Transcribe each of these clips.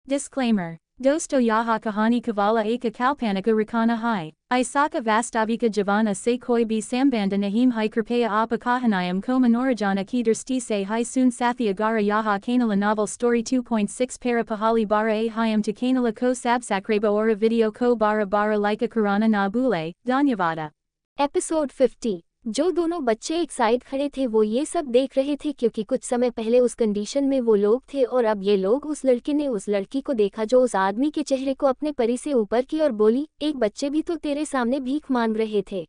Disclaimer. Dosto yaha kahani kavala eka kalpanika rakana hai. Isaka vastavika javana se koi b sambanda nahim hai kripaya apa kahanayam ko manorajana kederstise hai soon sathi agara yaha kanala novel story 2.6 para pahali bara a hayam to kanala ko sabsakreba ora video ko bara laika karana na bule, Dhanyavada. Episode 50। जो दोनों बच्चे एक side खड़े थे वो ये सब देख रहे थे क्योंकि कुछ समय पहले उस कंडीशन में वो लोग थे और अब ये लोग उस लड़के ने उस लड़की को देखा जो उस आदमी के चेहरे को अपने परी से ऊपर की और बोली, एक बच्चे भी तो तेरे सामने भीख मांग रहे थे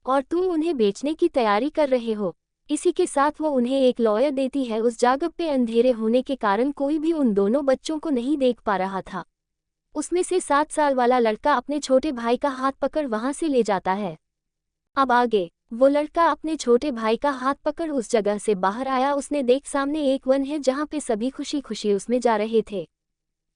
और तू उन्हें बेचने की तैयारी कर रहे हो। इसी के साथ वो उन्हें एक लॉयर देती है। उस जगह पे अंधेरे होने के कारण कोई भी उन दोनों बच्चों को नहीं देख पा रहा था। उसमें से 7 साल वाला लड़का अपने छोटे भाई का हाथ पकड़ वहां से ले जाता है। अब आगे वो लड़का अपने छोटे भाई का हाथ पकड़ उस जगह से बाहर आया। उसने देख सामने एक वन है जहाँ पे सभी खुशी खुशी उसमें जा रहे थे।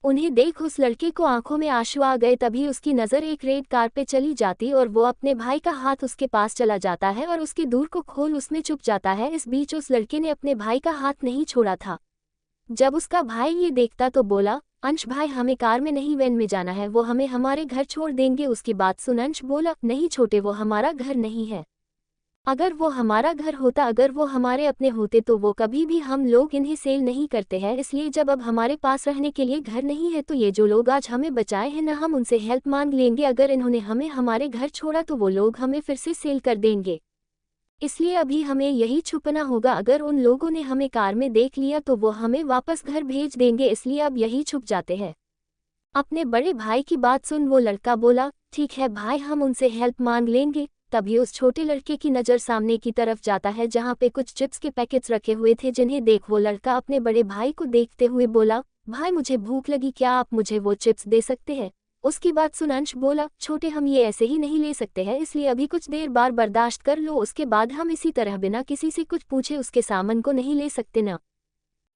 उन्हें देख उस लड़के को आंखों में आंसू आ गए। तभी उसकी नज़र एक रेड कार पे चली जाती और वो अपने भाई का हाथ उसके पास चला जाता है और उसके दूर को खोल उसमें चुप जाता है। इस बीच उस लड़के ने अपने भाई का हाथ नहीं छोड़ा था। जब उसका भाई ये देखता तो बोला, अंश भाई हमें कार में नहीं वैन में जाना है, वो हमें हमारे घर छोड़ देंगे। उसकी बात सुन अंश बोला, नहीं छोटे वो हमारा घर नहीं है। अगर वो हमारा घर होता, अगर वो हमारे अपने होते तो वो कभी भी हम लोग इन्हें सेल नहीं करते हैं। इसलिए जब अब हमारे पास रहने के लिए घर नहीं है तो ये जो लोग आज हमें बचाए हैं न हम उनसे हेल्प मांग लेंगे। अगर इन्होंने हमें हमारे घर छोड़ा तो वो लोग हमें फिर से सेल कर देंगे। इसलिए अभी हमें यही छुपना होगा। अगर उन लोगों ने हमें कार में देख लिया तो वो हमें वापस घर भेज देंगे। इसलिए अब यही छुप जाते हैं। अपने बड़े भाई की बात सुन वो लड़का बोला, ठीक है भाई हम उनसे हेल्प मांग लेंगे। तभी उस छोटे लड़के की नज़र सामने की तरफ जाता है जहाँ पे कुछ चिप्स के पैकेट्स रखे हुए थे जिन्हें देख वो लड़का अपने बड़े भाई को देखते हुए बोला, भाई मुझे भूख लगी, क्या आप मुझे वो चिप्स दे सकते हैं। उसकी बात सुन अंश बोला, छोटे हम ये ऐसे ही नहीं ले सकते हैं, इसलिए अभी कुछ देर बार बर्दाश्त कर लो, उसके बाद हम इसी तरह बिना किसी से कुछ पूछे उसके सामान को नहीं ले सकते ना।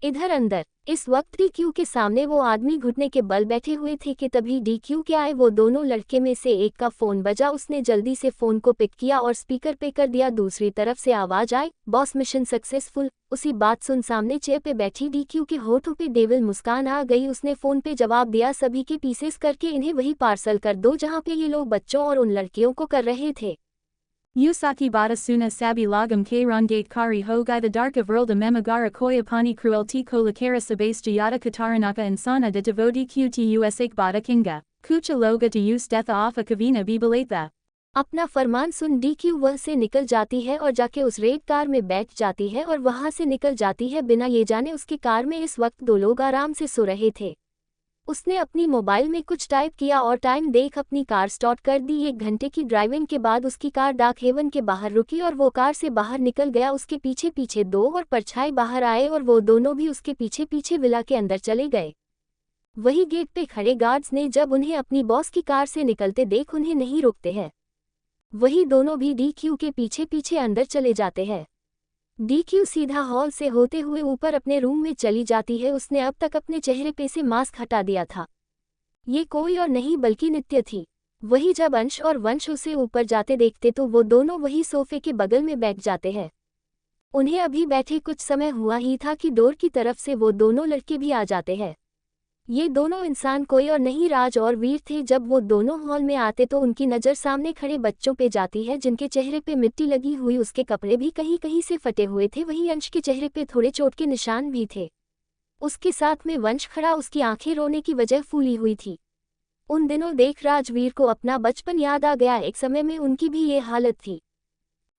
इधर अंदर इस वक्त डीक्यू के सामने वो आदमी घुटने के बल बैठे हुए थे कि तभी डीक्यू के आए वो दोनों लड़के में से एक का फोन बजा। उसने जल्दी से फोन को पिक किया और स्पीकर पे कर दिया। दूसरी तरफ से आवाज आई, बॉस मिशन सक्सेसफुल। उसी बात सुन सामने चेयर पे बैठी डीक्यू के होठों पे डेविल मुस्कान आ गई। उसने फोन पे जवाब दिया, सभी के पीसेस करके इन्हें वही पार्सल कर दो जहाँ पे ये लोग बच्चों और उन लड़कियों को कर रहे थे। Yusaki bata suna sabi lagam kairan gate kari hogai the dark of world memagara koya pani cruelty ko lakara sabase jayata kataranaka insana de devodi qtusak bata kinga, kucha loga to use death afa kavina bibaleta। अपना फरमान सुन DQ वह से निकल जाती है और जाके उस red car में बैठ जाती है और वहां से निकल जाती है बिना ये जाने उसकी कार में इस वक्त 2 लोग आराम से सो रहे थे। उसने अपनी मोबाइल में कुछ टाइप किया और टाइम देख अपनी कार स्टार्ट कर दी। 1 घंटे की ड्राइविंग के बाद उसकी कार डार्क हेवन के बाहर रुकी और वो कार से बाहर निकल गया। उसके पीछे पीछे 2 और परछाई बाहर आए और वो दोनों भी उसके पीछे पीछे विला के अंदर चले गए। वही गेट पे खड़े गार्ड्स ने जब उन्हें अपनी बॉस की कार से निकलते देख उन्हें नहीं रोकते हैं। वही दोनों भी डीक्यू के पीछे पीछे अंदर चले जाते हैं। डीक्यू सीधा हॉल से होते हुए ऊपर अपने रूम में चली जाती है। उसने अब तक अपने चेहरे पे से मास्क हटा दिया था। ये कोई और नहीं बल्कि नित्य थी। वही जब अंश और वंश उसे ऊपर जाते देखते तो वो दोनों वही सोफे के बगल में बैठ जाते हैं। उन्हें अभी बैठे कुछ समय हुआ ही था कि डोर की तरफ से वो दोनों लड़के भी आ जाते हैं। ये दोनों इंसान कोई और नहीं राज और वीर थे। जब वो दोनों हॉल में आते तो उनकी नज़र सामने खड़े बच्चों पे जाती है जिनके चेहरे पे मिट्टी लगी हुई, उसके कपड़े भी कहीं कहीं से फटे हुए थे। वहीं अंश के चेहरे पे थोड़े चोट के निशान भी थे। उसके साथ में वंश खड़ा, उसकी आंखें रोने की वजह फूली हुई थी। उन दिनों देख राजवीर को अपना बचपन याद आ गया। एक समय में उनकी भी ये हालत थी।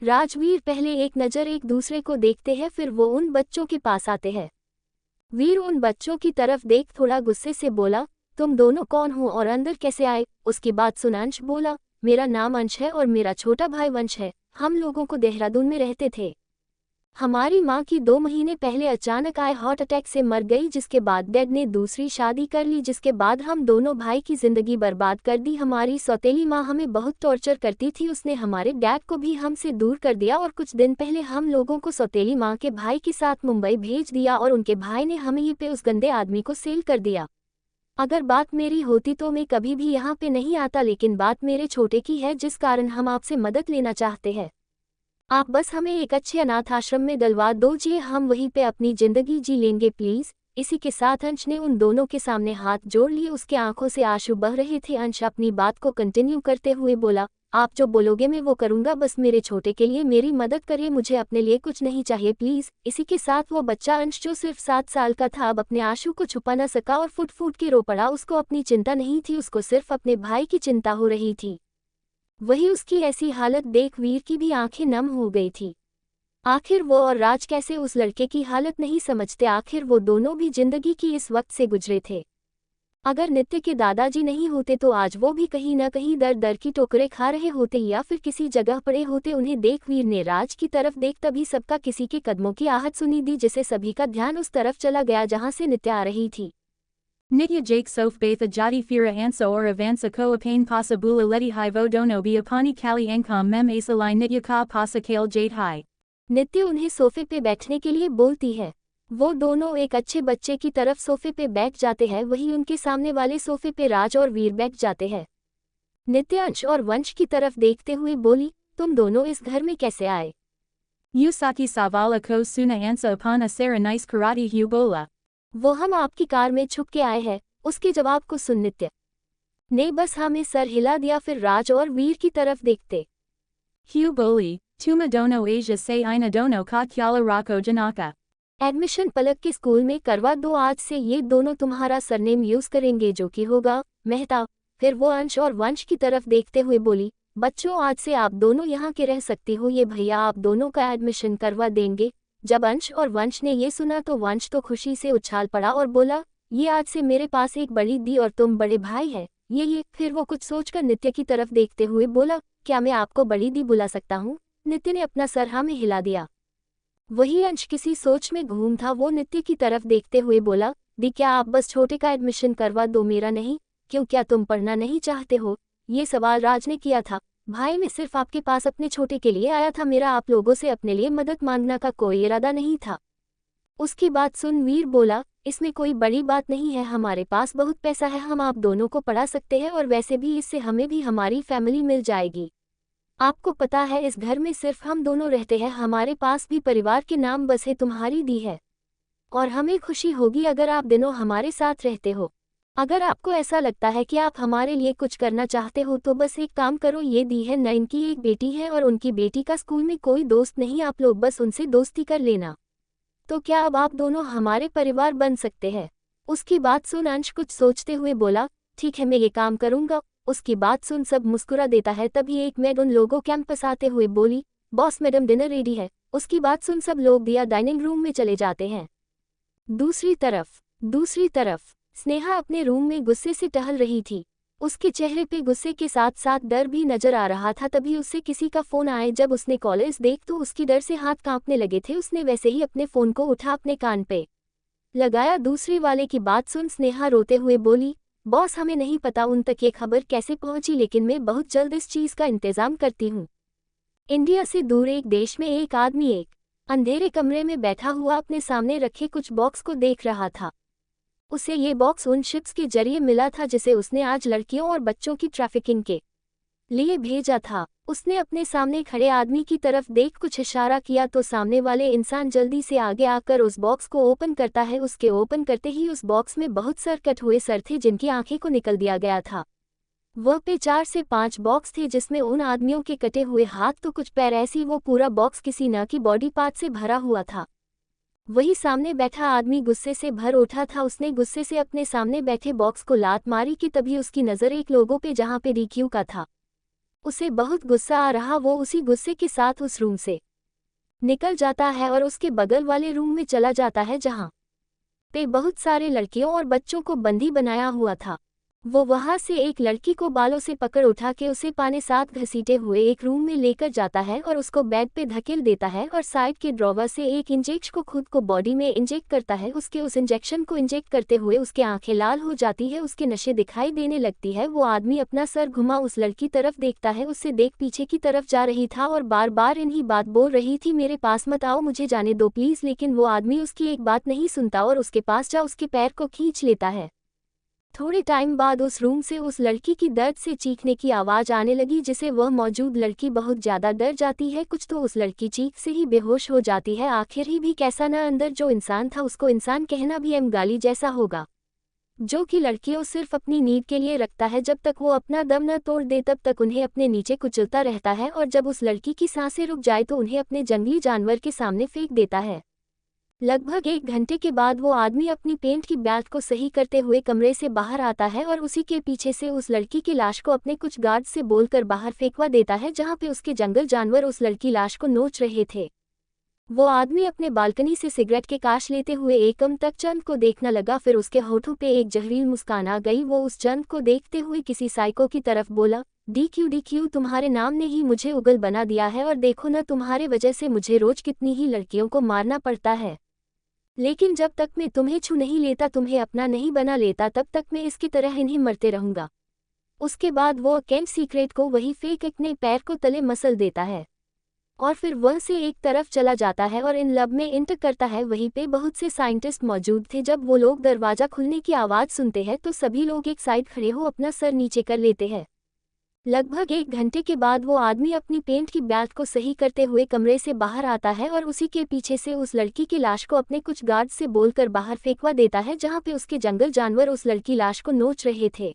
राजवीर पहले एक नज़र एक दूसरे को देखते हैं, फिर वो उन बच्चों के पास आते हैं। वीर उन बच्चों की तरफ देख थोड़ा गुस्से से बोला, तुम दोनों कौन हो और अंदर कैसे आए। उसकी बात सुन अंश बोला, मेरा नाम अंश है और मेरा छोटा भाई वंश है। हम लोगों को देहरादून में रहते थे। हमारी माँ की 2 महीने पहले अचानक आए हार्ट अटैक से मर गई, जिसके बाद डैड ने दूसरी शादी कर ली, जिसके बाद हम दोनों भाई की जिंदगी बर्बाद कर दी। हमारी सौतेली माँ हमें बहुत टॉर्चर करती थी, उसने हमारे डैड को भी हमसे दूर कर दिया और कुछ दिन पहले हम लोगों को सौतेली माँ के भाई के साथ मुंबई भेज दिया और उनके भाई ने हमें ये पे उस गंदे आदमी को सेल कर दिया। अगर बात मेरी होती तो मैं कभी भी यहाँ पे नहीं आता, लेकिन बात मेरे छोटे की है जिस कारण हम आपसे मदद लेना चाहते हैं। आप बस हमें एक अच्छे अनाथ आश्रम में डलवा दो जी, हम वहीं पे अपनी जिंदगी जी लेंगे प्लीज। इसी के साथ अंश ने उन दोनों के सामने हाथ जोड़ लिए। उसके आंखों से आंसू बह रहे थे। अंश अपनी बात को कंटिन्यू करते हुए बोला, आप जो बोलोगे मैं वो करूंगा, बस मेरे छोटे के लिए मेरी मदद करिए, मुझे अपने लिए कुछ नहीं चाहिए प्लीज। इसी के साथ वो बच्चा अंश जो सिर्फ 7 साल का था अब अपने आंसू को छुपा न सका और फुट फुट के रो पड़ा। उसको अपनी चिंता नहीं थी, उसको सिर्फ अपने भाई की चिंता हो रही थी। वही उसकी ऐसी हालत देख वीर की भी आंखें नम हो गई थी। आखिर वो और राज कैसे उस लड़के की हालत नहीं समझते? आखिर वो दोनों भी जिंदगी की इस वक्त से गुजरे थे। अगर नित्य के दादाजी नहीं होते तो आज वो भी कहीं न कहीं दर दर की टोकरें खा रहे होते या फिर किसी जगह पड़े होते। उन्हें देख वीर ने राज की तरफ देख तभी सबका किसी के कदमों की आहट सुनी दी, जिससे सभी का ध्यान उस तरफ चला गया जहां से नित्य आ रही थी। Nitya Jake Sof Batha Jadi Fira Ansa or Avansa Ko Apane Pasa Bula Leti Hai Vo Dono Bi Apani Kali Ankam Mem Asa Lai Nitya Ka Pasa Kale Jade Hai। नित्य उन्हें सोफे पे बैठने के लिए बोलती है। वो दोनों एक अच्छे बच्चे की तरफ सोफे पे बैठ जाते हैं। वहीं उनके सामने वाले सोफे पे राज और वीर बैठ जाते हैं। नित्य अंश और वंश की तरफ देखते हुए बोली, तुम दोनों इस घर में कैसे आए? Yusaki Savala Ko Suna Ansa Apana Sara Nice Karate Hu Bola। वो हम आपकी कार में छुप के आए हैं। उसके जवाब को सुन नित्य ने बस हमें सर हिला दिया। फिर राज और वीर की तरफ देखते Hu Boli, Tuma Dono Asia Se Ina Dono Ka Kyala Rako Janaka। Admission Palak के स्कूल में करवा दो, आज से ये दोनों तुम्हारा सरनेम यूज करेंगे जो कि होगा मेहता। फिर वो अंश और वंश की तरफ देखते हुए बोली, बच्चों आज से आप दोनों यहाँ के रह सकती हो, ये भैया आप दोनों का एडमिशन करवा देंगे। जब अंश और वंश ने ये सुना तो वंश तो खुशी से उछाल पड़ा और बोला, ये आज से मेरे पास एक बड़ी दी और तुम बड़े भाई है। ये फिर वो कुछ सोचकर नित्य की तरफ देखते हुए बोला, क्या मैं आपको बड़ी दी बुला सकता हूँ? नित्य ने अपना सर हाँ में हिला दिया। वही अंश किसी सोच में घूम था। वो नित्य की तरफ देखते हुए बोला, दी क्या आप बस छोटे का एडमिशन करवा दो, मेरा नहीं? क्यों, क्या तुम पढ़ना नहीं चाहते हो? ये सवाल राज ने किया था। भाई मैं सिर्फ आपके पास अपने छोटे के लिए आया था, मेरा आप लोगों से अपने लिए मदद मांगना का कोई इरादा नहीं था। उसकी बात सुन वीर बोला, इसमें कोई बड़ी बात नहीं है, हमारे पास बहुत पैसा है, हम आप दोनों को पढ़ा सकते हैं और वैसे भी इससे हमें भी हमारी फैमिली मिल जाएगी। आपको पता है इस घर में सिर्फ हम दोनों रहते हैं, हमारे पास भी परिवार के नाम बस तुम्हारी दी है और हमें खुशी होगी अगर आप दोनों हमारे साथ रहते हो। अगर आपको ऐसा लगता है कि आप हमारे लिए कुछ करना चाहते हो तो बस एक काम करो, ये दी है न, इनकी एक बेटी है और उनकी बेटी का स्कूल में कोई दोस्त नहीं, आप लोग बस उनसे दोस्ती कर लेना। तो क्या अब आप दोनों हमारे परिवार बन सकते हैं? उसकी बात सुन अंश कुछ सोचते हुए बोला, ठीक है मैं ये काम करूंगा। उसकी बात सुन सब मुस्कुरा देता है। तभी एक मैड उन लोगों कैंपस आते हुए बोली, बॉस मैडम डिनर रेडी है। उसकी बात सुन सब लोग दिया डाइनिंग रूम में चले जाते हैं। दूसरी तरफ स्नेहा अपने रूम में गुस्से से टहल रही थी। उसके चेहरे पे गुस्से के साथ साथ डर भी नजर आ रहा था। तभी उससे किसी का फोन आए। जब उसने कॉलर्स देख तो उसकी डर से हाथ कांपने लगे थे। उसने वैसे ही अपने फोन को उठा अपने कान पे लगाया। दूसरी वाले की बात सुन स्नेहा रोते हुए बोली, बॉस हमें नहीं पता उन तक ये खबर कैसे पहुंची, लेकिन मैं बहुत जल्द इस चीज का इंतजाम करती हूँ। इंडिया से दूर एक देश में एक आदमी एक अंधेरे कमरे में बैठा हुआ अपने सामने रखे कुछ बॉक्स को देख रहा था। उसे ये बॉक्स उन शिप्स के जरिए मिला था जिसे उसने आज लड़कियों और बच्चों की ट्रैफिकिंग के लिए भेजा था। उसने अपने सामने खड़े आदमी की तरफ देख कुछ इशारा किया तो सामने वाले इंसान जल्दी से आगे आकर उस बॉक्स को ओपन करता है। उसके ओपन करते ही उस बॉक्स में बहुत सर कट हुए सर थे जिनकी आंखें को निकल दिया गया था। वह पे 4 से 5 बॉक्स थे जिसमें उन आदमियों के कटे हुए हाथ तो कुछ पैर, ऐसी वो पूरा बॉक्स किसी न की बॉडी पार्ट से भरा हुआ था। वही सामने बैठा आदमी गुस्से से भर उठा था। उसने गुस्से से अपने सामने बैठे बॉक्स को लात मारी कि तभी उसकी नज़र एक लोगों पे जहां पे डीक्यू का था। उसे बहुत गुस्सा आ रहा। वो उसी गुस्से के साथ उस रूम से निकल जाता है और उसके बगल वाले रूम में चला जाता है जहां पे बहुत सारे लड़कियों और बच्चों को बंदी बनाया हुआ था। वो वहां से एक लड़की को बालों से पकड़ उठा के उसे पाने साथ घसीटे हुए एक रूम में लेकर जाता है और उसको बेड पे धकेल देता है और साइड के ड्रॉवर से एक इंजेक्शन को खुद को बॉडी में इंजेक्ट करता है। उसके उस इंजेक्शन को इंजेक्ट करते हुए उसके आंखें लाल हो जाती है, उसके नशे दिखाई देने लगती है। वो आदमी अपना सर घुमा उस लड़की तरफ देखता है, उससे देख पीछे की तरफ जा रही था और बार बार इन्हीं बात बोल रही थी, मेरे पास मत आओ, मुझे जाने दो प्लीज। लेकिन वो आदमी उसकी एक बात नहीं सुनता और उसके पास जा उसके पैर को खींच लेता है। थोड़े टाइम बाद उस रूम से उस लड़की की दर्द से चीखने की आवाज़ आने लगी, जिसे वह मौजूद लड़की बहुत ज़्यादा डर जाती है। कुछ तो उस लड़की चीख से ही बेहोश हो जाती है। आखिर ही भी कैसा न, अंदर जो इंसान था उसको इंसान कहना भी गाली जैसा होगा, जो कि लड़कियों सिर्फ अपनी नीड के लिए रखता है। जब तक वो अपना दम न तोड़ दे तब तक उन्हें अपने नीचे कुचलता रहता है, और जब उस लड़की की सांसें रुक जाए तो उन्हें अपने जंगली जानवर के सामने फेंक देता है। लगभग 1 घंटे के बाद वो आदमी अपनी पेंट की बैट को सही करते हुए कमरे से बाहर आता है और उसी के पीछे से उस लड़की की लाश को अपने कुछ गार्ड से बोलकर बाहर फेंकवा देता है, जहाँ पे उसके जंगल जानवर उस लड़की लाश को नोच रहे थे। वो आदमी अपने बालकनी से सिगरेट के काश लेते हुए एकम तक चंद को देखने लगा, फिर उसके होठों पे एक जहरीली मुस्कान आ गई। वो उस चंद को देखते हुए किसी साइको की तरफ बोला, DQ तुम्हारे नाम ने ही मुझे उगल बना दिया है, और देखो न, तुम्हारे वजह से मुझे रोज कितनी ही लड़कियों को मारना पड़ता है, लेकिन जब तक मैं तुम्हें छू नहीं लेता, तुम्हें अपना नहीं बना लेता, तब तक मैं इसकी तरह इन्हीं मरते रहूंगा। उसके बाद वो कैंट सीक्रेट को वही फेंक अपने पैर को तले मसल देता है और फिर वह से एक तरफ चला जाता है और इन लब में इंटर करता है। वहीं पे बहुत से साइंटिस्ट मौजूद थे। जब वो लोग दरवाज़ा खुलने की आवाज़ सुनते हैं तो सभी लोग एक साइड खड़े हो अपना सर नीचे कर लेते हैं। लगभग 1 घंटे के बाद वो आदमी अपनी पेंट की बैट को सही करते हुए कमरे से बाहर आता है और उसी के पीछे से उस लड़की की लाश को अपने कुछ गार्ड से बोलकर बाहर फेंकवा देता है, जहाँ पे उसके जंगल जानवर उस लड़की लाश को नोच रहे थे।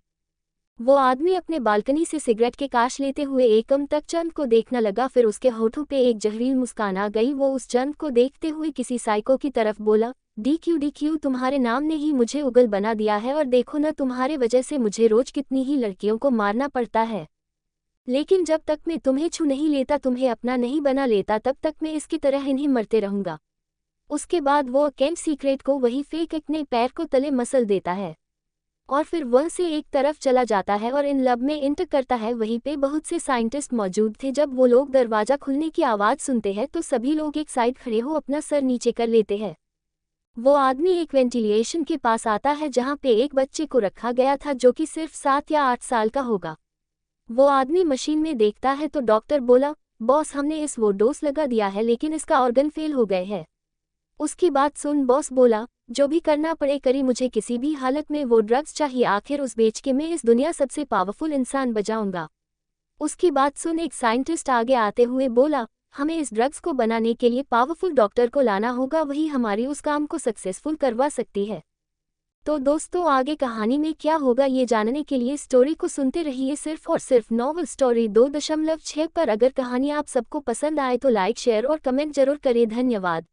वो आदमी अपने बालकनी से सिगरेट के काश लेते हुए एकम तक चंद को देखने लगा, फिर उसके होठों पे एक जहरीली मुस्कान आ गई। वो उस चंद को देखते हुए किसी साइको की तरफ बोला, DQ तुम्हारे नाम ने ही मुझे उगल बना दिया है, और देखो न, तुम्हारे वजह से मुझे रोज कितनी ही लड़कियों को मारना पड़ता है, लेकिन जब तक मैं तुम्हें छू नहीं लेता, तुम्हें अपना नहीं बना लेता, तब तक मैं इसकी तरह इन्हीं मरते रहूंगा। उसके बाद वो कैंट सीक्रेट को वही फेंक अपने पैर को तले मसल देता है और फिर वह से एक तरफ चला जाता है और इन लब में इंटर करता है। वहीं पे बहुत से साइंटिस्ट मौजूद थे। जब वो लोग दरवाज़ा खुलने की आवाज़ सुनते हैं तो सभी लोग एक साइड खड़े हो अपना सर नीचे कर लेते हैं। वो आदमी एक वेंटिलेशन के पास आता है जहाँ पे एक बच्चे को रखा गया था जो कि सिर्फ 7 या 8 साल का होगा। वो आदमी मशीन में देखता है तो डॉक्टर बोला, बॉस हमने इस वो डोज लगा दिया है लेकिन इसका ऑर्गन फेल हो गए हैं। उसकी बात सुन बॉस बोला, जो भी करना पड़े करी, मुझे किसी भी हालत में वो ड्रग्स चाहिए, आखिर उस बेच के मैं इस दुनिया सबसे पावरफुल इंसान बजाऊंगा। उसकी बात सुन एक साइंटिस्ट आगे आते हुए बोला, हमें इस ड्रग्स को बनाने के लिए पावरफुल डॉक्टर को लाना होगा, वही हमारी उस काम को सक्सेसफुल करवा सकती है। तो दोस्तों आगे कहानी में क्या होगा ये जानने के लिए स्टोरी को सुनते रहिए सिर्फ और सिर्फ नॉवल स्टोरी 2.6 पर। अगर कहानी आप सबको पसंद आए तो लाइक शेयर और कमेंट जरूर करें। धन्यवाद।